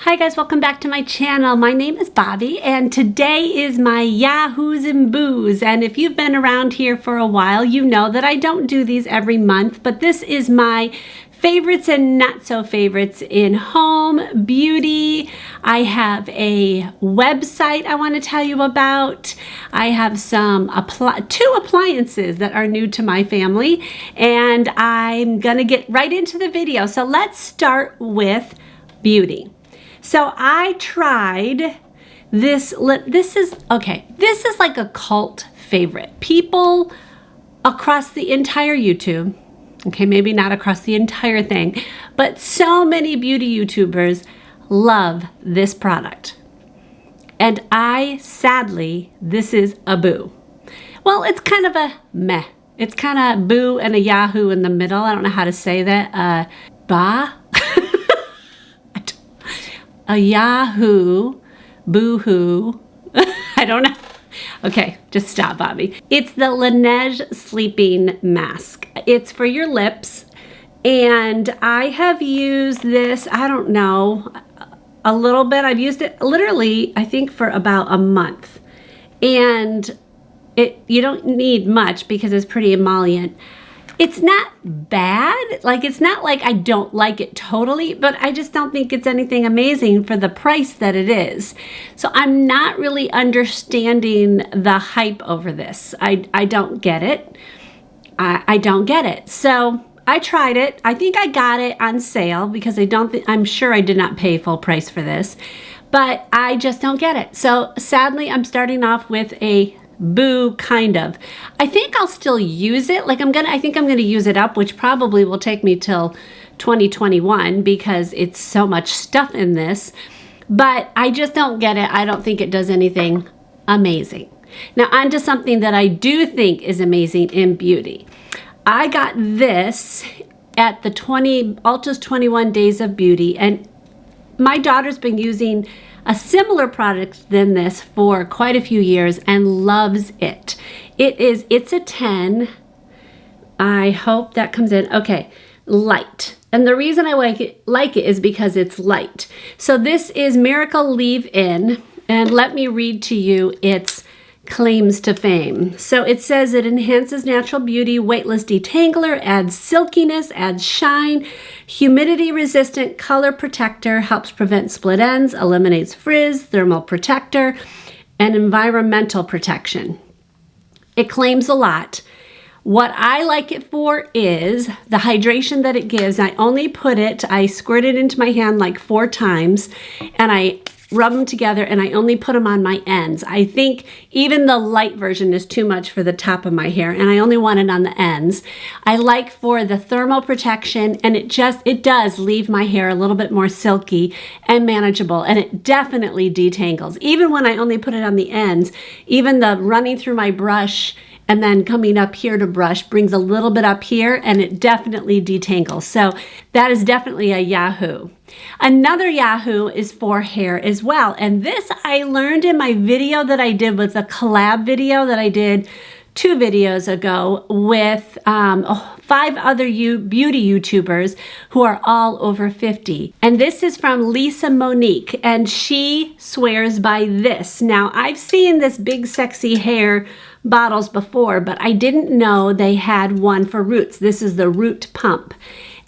Hi guys, welcome back to my channel. My name is Bobby and today is my Yahoos and Boos. And if you've been around here for a while, you know that I don't do these every month, but this is my favorites and not so favorites in home, beauty. I have a website I want to tell you about. I have some two appliances that are new to my family, and I'm gonna get right into the video. So let's start with beauty. So I tried this. This is like a cult favorite. People across the entire YouTube, okay, maybe not across the entire thing, but so many beauty YouTubers love this product. And sadly, this is a boo. Well, it's kind of a meh. It's kind of boo and a Yahoo in the middle. I don't know how to say that. A Yahoo, boo-hoo. I don't know. Okay, just stop, Bobby. It's the Laneige Sleeping Mask. It's for your lips, and I have used this, I don't know, a little bit. I've used it literally, I think, for about a month. And you don't need much because it's pretty emollient. It's not bad, like it's not like I don't like it totally, but I just don't think it's anything amazing for the price that it is. So I'm not really understanding the hype over this. I don't get it. I don't get it. So I tried it. I think I got it on sale because I'm sure I did not pay full price for this, but I just don't get it. So sadly, I'm starting off with a boo, kind of. I think I'll still use it. I think I'm gonna use it up, which probably will take me till 2021 because it's so much stuff in this. But I just don't get it. I don't think it does anything amazing. Now on to something that I do think is amazing in beauty. I got this at the Ulta's 21 Days of Beauty, and my daughter's been using a similar product than this for quite a few years and loves it. It's a 10. I hope that comes in. Okay, light. And the reason I like it is because it's light. So this is Miracle Leave-In, and let me read to you its claims to fame. So it says it enhances natural beauty, weightless detangler, adds silkiness, adds shine, humidity resistant color protector, helps prevent split ends, eliminates frizz, thermal protector, and environmental protection. It claims a lot. What I like it for is the hydration that it gives. I squirt it into my hand like 4 times, and I rub them together, and I only put them on my ends. I think even the light version is too much for the top of my hair, and I only want it on the ends. I like for the thermal protection, and it does leave my hair a little bit more silky and manageable, and it definitely detangles. Even when I only put it on the ends, even the running through my brush and then coming up here to brush brings a little bit up here, and it definitely detangles. So that is definitely a Yahoo. Another Yahoo is for hair as well. And this I learned in my video that I did with a collab video that I did 2 videos ago with 5 other beauty YouTubers who are all over 50. And this is from Lisa Monique, and she swears by this. Now, I've seen this big sexy hair bottles before, but I didn't know they had one for roots. This is the Root Pump.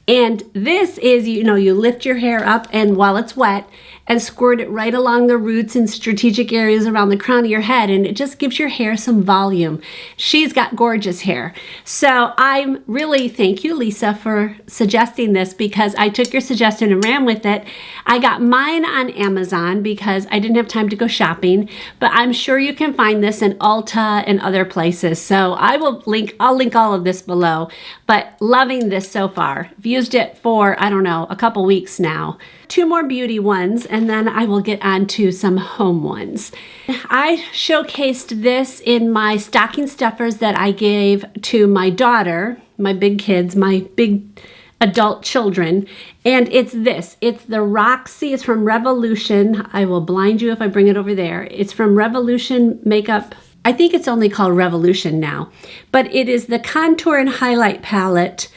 And this is, you lift your hair up and while it's wet and squirt it right along the roots in strategic areas around the crown of your head, and it just gives your hair some volume. She's got gorgeous hair. So I'm really, thank you, Lisa, for suggesting this because I took your suggestion and ran with it. I got mine on Amazon because I didn't have time to go shopping, but I'm sure you can find this in Ulta and other places. So I'll link all of this below, but loving this so far. I've used it for, I don't know, a couple weeks now. 2 more beauty ones, and then I will get on to some home ones. I showcased this in my stocking stuffers that I gave to my daughter, my big kids, my big adult children, and it's this. It's the Roxy. It's from Revolution. I will blind you if I bring it over there. It's from Revolution Makeup. I think it's only called Revolution now, but it is the contour and highlight palette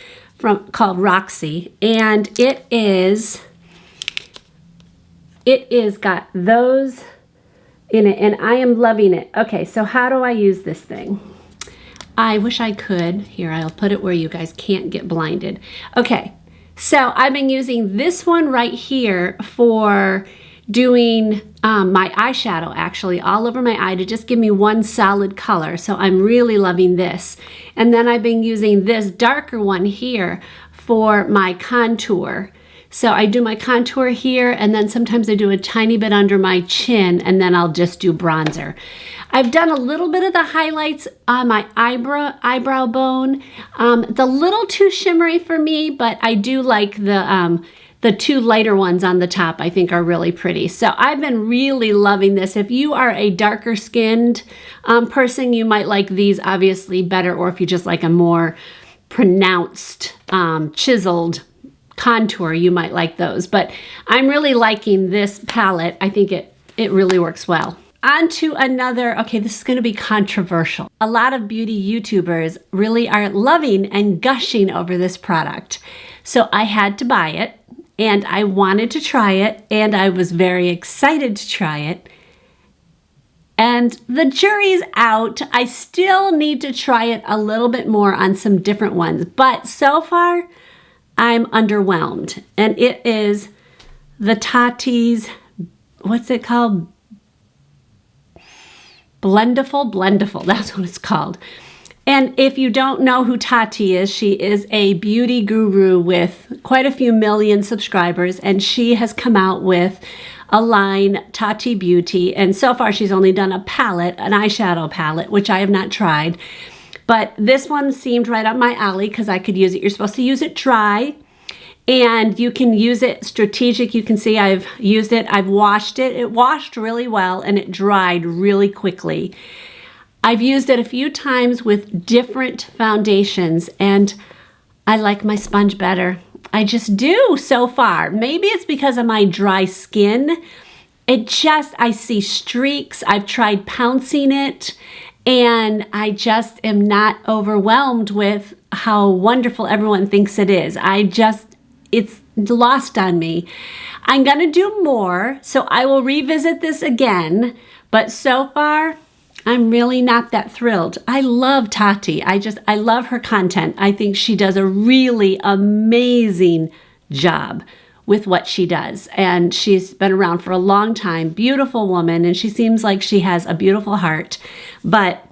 called Roxy, and it is It is got those in it, and I am loving it. Okay, so how do I use this thing? I wish I could. Here, I'll put it where you guys can't get blinded. Okay, so I've been using this one right here for doing my eyeshadow, actually, all over my eye to just give me one solid color. So I'm really loving this. And then I've been using this darker one here for my contour. So I do my contour here, and then sometimes I do a tiny bit under my chin, and then I'll just do bronzer. I've done a little bit of the highlights on my eyebrow bone. It's a little too shimmery for me, but I do like the two lighter ones on the top. I think are really pretty. So I've been really loving this. If you are a darker skinned person, you might like these obviously better, or if you just like a more pronounced, chiseled contour, you might like those. But I'm really liking this palette. I think it really works well. On to another, okay, this is going to be controversial. A lot of beauty YouTubers really are loving and gushing over this product. So I had to buy it, and I wanted to try it, and I was very excited to try it. And the jury's out. I still need to try it a little bit more on some different ones. But so far, I'm underwhelmed. And it is the Tati's, what's it called? Blendiful, that's what it's called. And if you don't know who Tati is, she is a beauty guru with quite a few million subscribers, and she has come out with a line, Tati Beauty, and so far she's only done a palette, an eyeshadow palette, which I have not tried. But this one seemed right up my alley because I could use it. You're supposed to use it dry, and you can use it strategic. You can see I've used it. I've washed it. It washed really well, and it dried really quickly. I've used it a few times with different foundations, and I like my sponge better. I just do so far. Maybe it's because of my dry skin. I see streaks. I've tried pouncing it, and I just am not overwhelmed with how wonderful everyone thinks it is. It's lost on me. I'm gonna do more, so I will revisit this again, but so far, I'm really not that thrilled. I love Tati. I love her content. I think she does a really amazing job with what she does. And she's been around for a long time. Beautiful woman. And she seems like she has a beautiful heart. But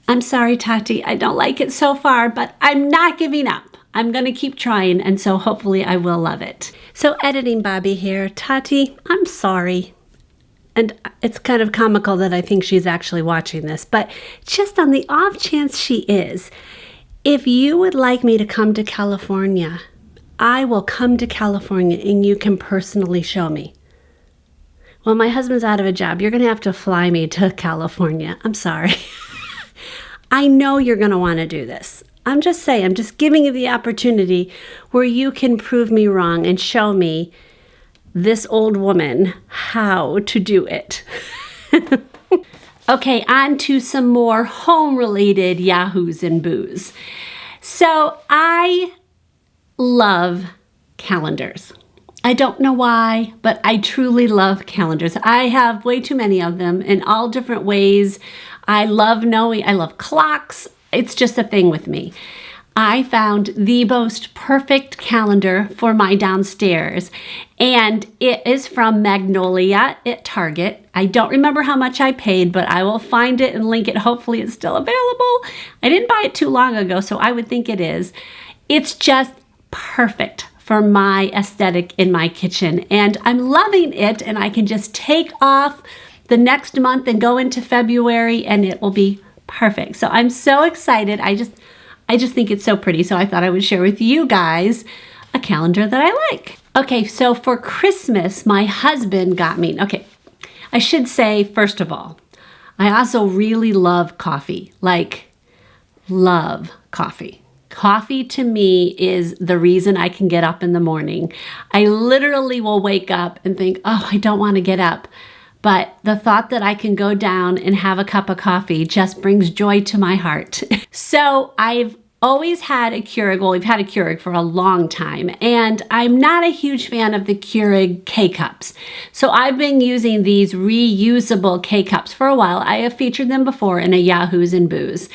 I'm sorry, Tati. I don't like it so far, but I'm not giving up. I'm going to keep trying. And so hopefully I will love it. So editing Bobby here. Tati, I'm sorry. And it's kind of comical that I think she's actually watching this, but just on the off chance she is, if you would like me to come to California, I will come to California and you can personally show me. Well, my husband's out of a job. You're going to have to fly me to California. I'm sorry. I know you're going to want to do this. I'm just saying, I'm just giving you the opportunity where you can prove me wrong and show me this old woman how to do it. Okay, on to some more home-related yahoos and boos. So I love calendars. I don't know why, but I truly love calendars. I have way too many of them in all different ways. I love clocks. It's just a thing with me. I found the most perfect calendar for my downstairs, and it is from Magnolia at Target. I don't remember how much I paid, but I will find it and link it. Hopefully it's still available. I didn't buy it too long ago, so I would think it is. It's just perfect for my aesthetic in my kitchen, and I'm loving it, and I can just take off the next month and go into February, and it will be perfect. So I'm so excited. I just think it's so pretty, so I thought I would share with you guys a calendar that I like. Okay, so for Christmas, my husband got me, okay, I should say, first of all, I also really love coffee, love coffee. Coffee to me is the reason I can get up in the morning. I literally will wake up and think, oh, I don't want to get up. But the thought that I can go down and have a cup of coffee just brings joy to my heart. So I've always had a Keurig. Well, we've had a Keurig for a long time, and I'm not a huge fan of the Keurig K Cups. So I've been using these reusable K Cups for a while. I have featured them before in a Yahoos and Boos,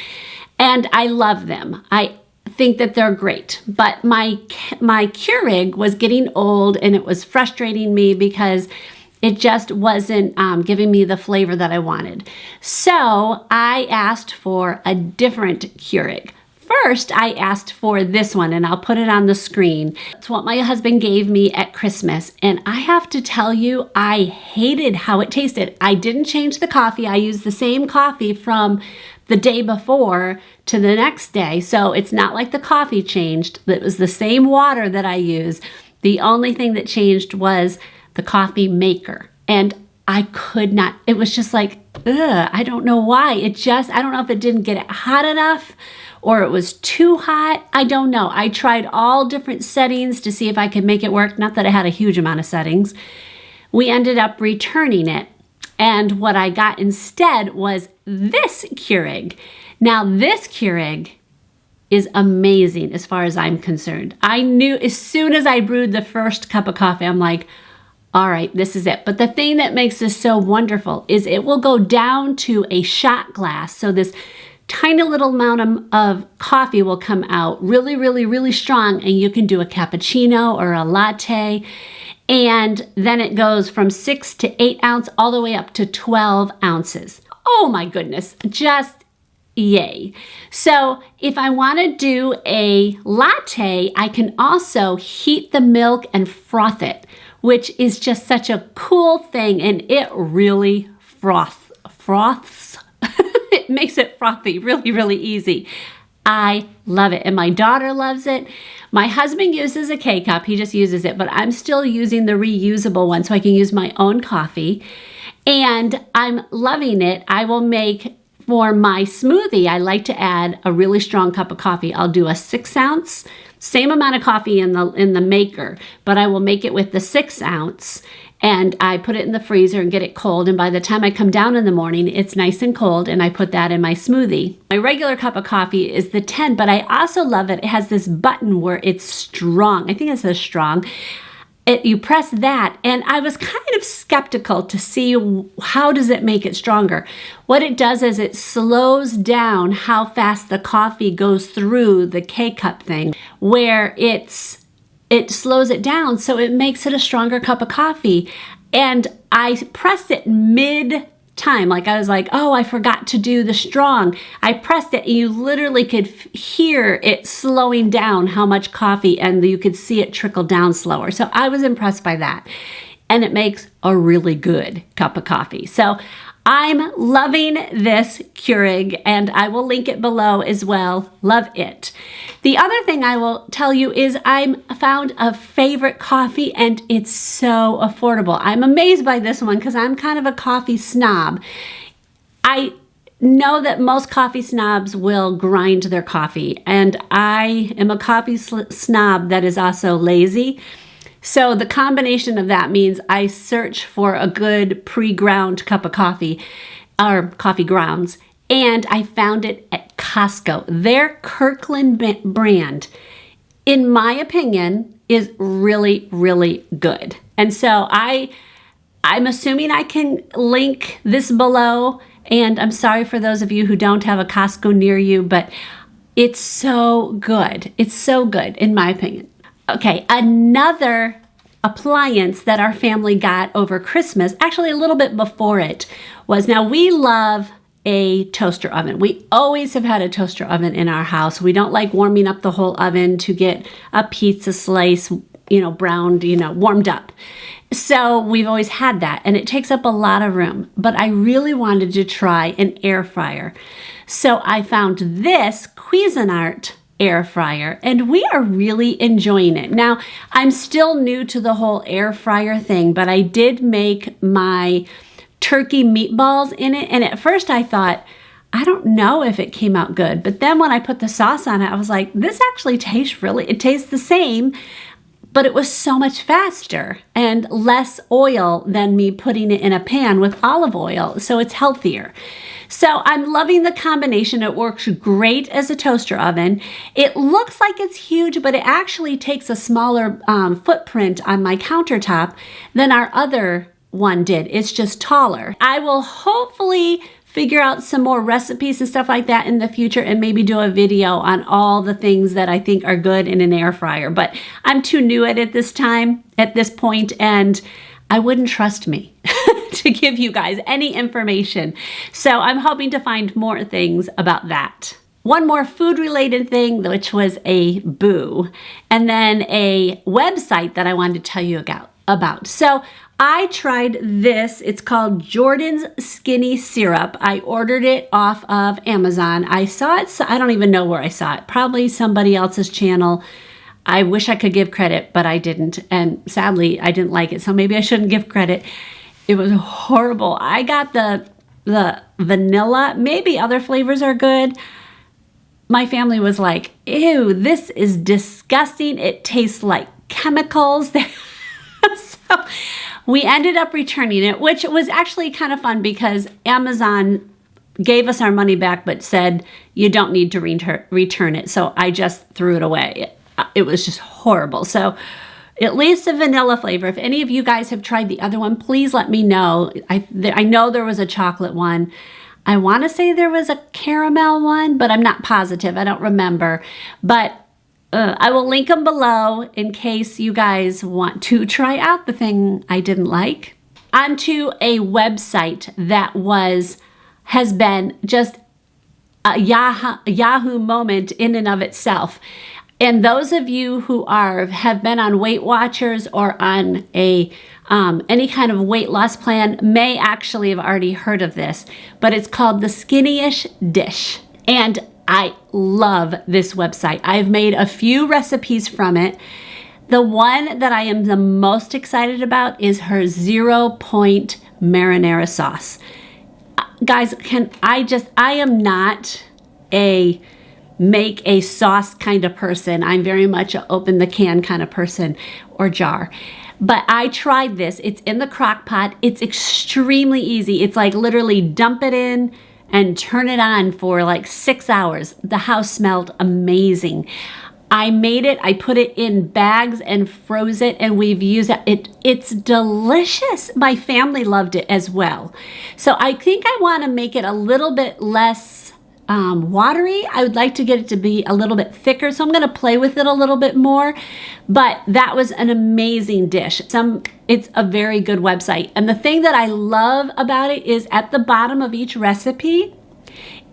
and I love them. I think that they're great, but my Keurig was getting old, and it was frustrating me because it just wasn't giving me the flavor that I wanted. So I asked for a different Keurig. First, I asked for this one, and I'll put it on the screen. It's what my husband gave me at Christmas, and I have to tell you, I hated how it tasted. I didn't change the coffee. I used the same coffee from the day before to the next day, so it's not like the coffee changed. It was the same water that I used. The only thing that changed was the coffee maker, and I could not, it was just like, ugh, I don't know why. I don't know if it didn't get it hot enough or it was too hot. I don't know. I tried all different settings to see if I could make it work. Not that I had a huge amount of settings. We ended up returning it, and what I got instead was this Keurig. Now this Keurig is amazing as far as I'm concerned. I knew as soon as I brewed the first cup of coffee, I'm like, all right, this is it. But the thing that makes this so wonderful is it will go down to a shot glass. So this tiny little amount of coffee will come out really, really, really strong, and you can do a cappuccino or a latte. And then it goes from 6 to 8 ounce all the way up to 12 ounces. Oh my goodness, just yay. So if I want to do a latte, I can also heat the milk and froth it, which is just such a cool thing, and it really froths. It makes it frothy really, really easy. I love it, and my daughter loves it. My husband uses a K cup. He just uses it, but I'm still using the reusable one so I can use my own coffee, and I'm loving it. I will make, for my smoothie, I like to add a really strong cup of coffee. I'll do a 6 ounce, same amount of coffee in the maker, but I will make it with the 6 ounce, and I put it in the freezer and get it cold, and by the time I come down in the morning, it's nice and cold, and I put that in my smoothie. My regular cup of coffee is the 10, but I also love it. It has this button where it's strong. I think it says strong. You press that, and I was kind of skeptical to see how does it make it stronger. What it does is it slows down how fast the coffee goes through the K-cup thing, where it slows it down, so it makes it a stronger cup of coffee. And I pressed it mid-time, like I was like, oh, I forgot to do the strong. I pressed it, and you literally could hear it slowing down how much coffee, and you could see it trickle down slower. So I was impressed by that, and it makes a really good cup of coffee. So I'm loving this Keurig, and I will link it below as well. Love it. The other thing I will tell you is I found a favorite coffee, and it's so affordable. I'm amazed by this one because I'm kind of a coffee snob. I know that most coffee snobs will grind their coffee, and I am a coffee snob that is also lazy. So the combination of that means I search for a good pre-ground cup of coffee, or coffee grounds, and I found it at Costco. Their Kirkland brand, in my opinion, is really, really good. And so I'm assuming I can link this below, and I'm sorry for those of you who don't have a Costco near you, but it's so good. It's so good, in my opinion. Okay, another appliance that our family got over Christmas, actually a little bit before it, was, now we love a toaster oven. We always have had a toaster oven in our house. We don't like warming up the whole oven to get a pizza slice, browned, warmed up. So we've always had that, and it takes up a lot of room, but I really wanted to try an air fryer. So I found this Cuisinart Air Fryer, and we are really enjoying it. Now, I'm still new to the whole air fryer thing, but I did make my turkey meatballs in it, and at first I thought, I don't know if it came out good, but then when I put the sauce on it, I was like, this actually tastes it tastes the same, but it was so much faster and less oil than me putting it in a pan with olive oil, so it's healthier. So I'm loving the combination. It works great as a toaster oven. It looks like it's huge, but it actually takes a smaller footprint on my countertop than our other one did. It's just taller. I will hopefully figure out some more recipes and stuff like that in the future and maybe do a video on all the things that I think are good in an air fryer. But I'm too new at it at this point, and I wouldn't trust me to give you guys any information. So I'm hoping to find more things about that. One more food related thing, which was a boo, and then a website that I wanted to tell you about. So I tried this. It's called Jordan's Skinny Syrup. I ordered it off of Amazon. I saw it, I don't even know where I saw it. Probably somebody else's channel. I wish I could give credit, but I didn't. And sadly, I didn't like it. So maybe I shouldn't give credit. It was horrible. I got the vanilla. Maybe other flavors are good. My family was like, ew, this is disgusting. It tastes like chemicals. So we ended up returning it, which was actually kind of fun because Amazon gave us our money back, but said you don't need to return it. So I just threw it away. It was just horrible. So at least a vanilla flavor. If any of you guys have tried the other one, please let me know. I know there was a chocolate one. I want to say there was a caramel one, but I'm not positive. I don't remember. But I will link them below in case you guys want to try out the thing I didn't like. Onto a website that has been just a Yahoo moment in and of itself. And those of you who have been on Weight Watchers or on any kind of weight loss plan may actually have already heard of this, but it's called the Skinny-ish Dish. And I love this website. I've made a few recipes from it. The one that I am the most excited about is her 0-point marinara sauce. Guys, I am not a make a sauce kind of person. I'm very much an open the can kind of person or jar. But I tried this. It's in the crock pot. It's extremely easy. It's like literally dump it in and turn it on for like 6 hours. The house smelled amazing. I made it, I put it in bags and froze it, and we've used it. It's delicious. My family loved it as well. So I think I want to make it a little bit less watery. I would like to get it to be a little bit thicker, so I'm going to play with it a little bit more. But that was an amazing dish. It's a very good website. And the thing that I love about it is at the bottom of each recipe,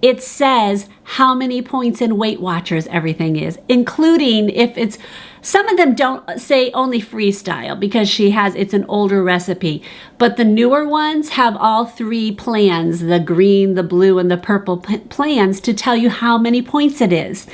it says how many points in Weight Watchers everything is, including if it's, some of them don't say only freestyle because it's an older recipe, but the newer ones have all 3 plans, the green, the blue, and the purple plans to tell you how many points it is.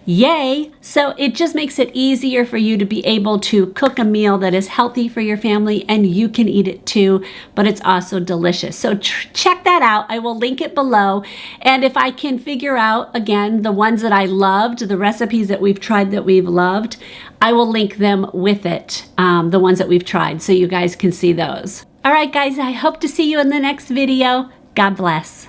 Yay! So it just makes it easier for you to be able to cook a meal that is healthy for your family and you can eat it too, but it's also delicious. So check that out. I will link it below. And if I can figure out, again, the ones that I loved, the recipes that we've tried that we've loved, I will link them with it, the ones that we've tried, so you guys can see those. All right, guys, I hope to see you in the next video. God bless.